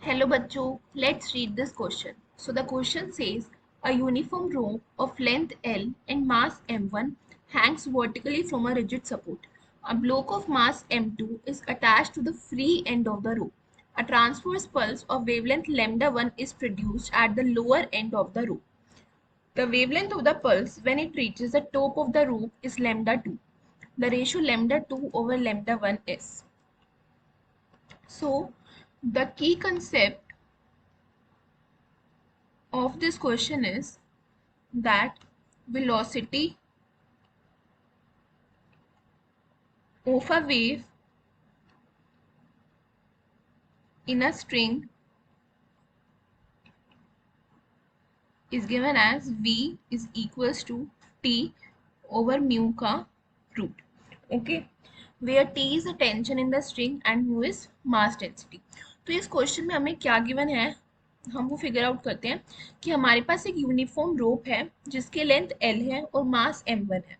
Hello bachcho, let's read this question. So the question says a uniform rope of length L and mass m1 hangs vertically from a rigid support. A block of mass m2 is attached to the free end of the rope. A transverse pulse of wavelength lambda 1 is produced at the lower end of the rope. The wavelength of the pulse when it reaches the top of the rope is lambda 2. The ratio lambda 2 over lambda 1 is. So the key concept of this question is that velocity of a wave in a string is given as v is equals to t over mu का root. Okay, where t is the tension in the string and mu is mass density. तो इस question में हमें क्या given है, हम वो figure out करते हैं कि हमारे पास एक यूनिफॉर्म रोप है जिसके लेंथ L है और मास m1 है.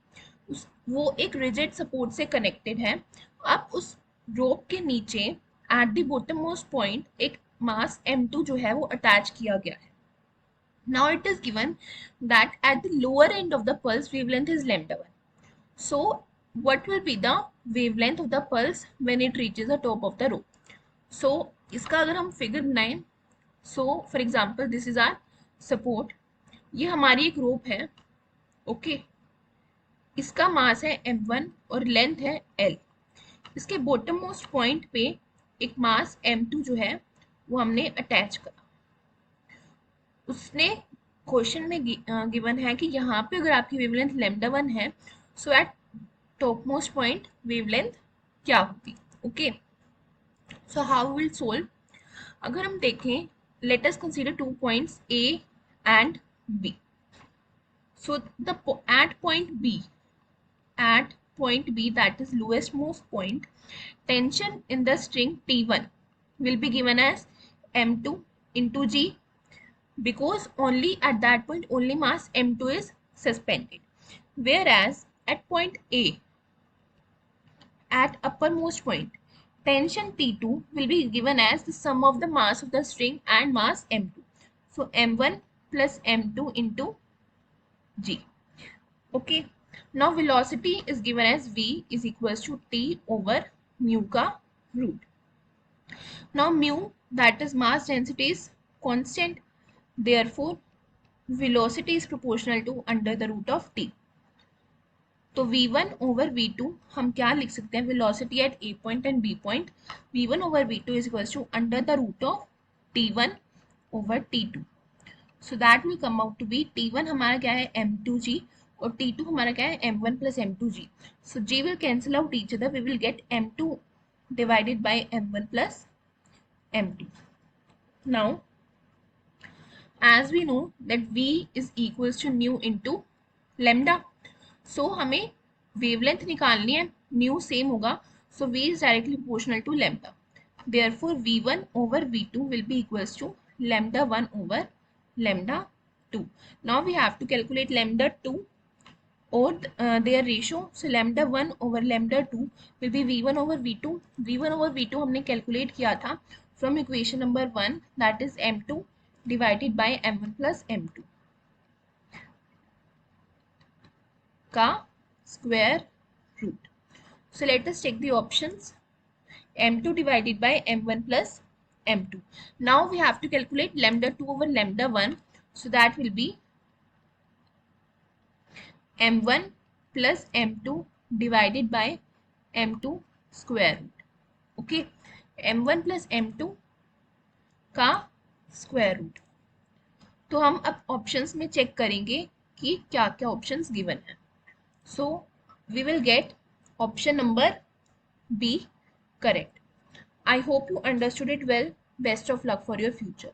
वो एक रिजिड सपोर्ट से कनेक्टेड है. अब उस रोप के नीचे at the bottom most point एक मास m2 जो है वो अटैच किया गया है. Now it is given that at the lower end of the pulse wavelength is lambda 1. So what will be the wavelength of the pulse when it reaches the top of the rope? So इसका अगर हम figure बनाएं, so for example this is our support. ये हमारी एक रोप है. Okay, इसका मास है m1 और लेंथ है l. इसके बॉटम मोस्ट पॉइंट पे एक मास m2 जो है वो हमने अटैच करा. उसने क्वेश्चन में गिवन है कि यहाँ पे अगर आपकी वेवलेंथ लैम्डा 1 है, so at top most point wavelength क्या होगी. Okay, so how will solve. अगर हम देखें, let us consider 2 points A and B. So at point B, that is lowest most point, tension in the string T1 will be given as m2 into G, because only at that point only mass m2 is suspended. Whereas at point A, at uppermost point, tension T2 will be given as the sum of the mass of the string and mass m2. So m1 plus m2 into G. Okay, now velocity is given as v is equals to t over mu का root. Now mu, that is mass density, is constant, therefore velocity is proportional to under the root of t. तो v1 over v2 हम क्या लिख सकते हैं, velocity at a point and b point, v1 over v2 is equals to under the root of t1 over t2. So that will come out to be t1 हमारा क्या है m2g और t2 हमारा क्या है m1 plus m2g. So g will cancel out each other. We will get m2 divided by m1 plus m2. Now as we know that v is equals to mu into lambda. So हमें wavelength निकालनी है, mu same होगा, so v is directly proportional to lambda. Therefore v1 over v2 will be equals to lambda 1 over lambda 2. Now we have to calculate lambda 2 or their ratio. So lambda 1 over lambda 2 will be v1 over v2. v1 over v2 हमने calculate किया था from equation number 1, that is m2 divided by m1 plus m2 का square root. So let us check the options. m2 divided by m1 plus m2. Now we have to calculate lambda 2 over lambda 1. So that will be m1 plus m2 divided by m2 square root. Okay, m1 plus m2 का square root. तो हम अब options में check करेंगे कि क्या क्या options given है. So we will get option number B correct. I hope you understood it well. Best of luck for your future.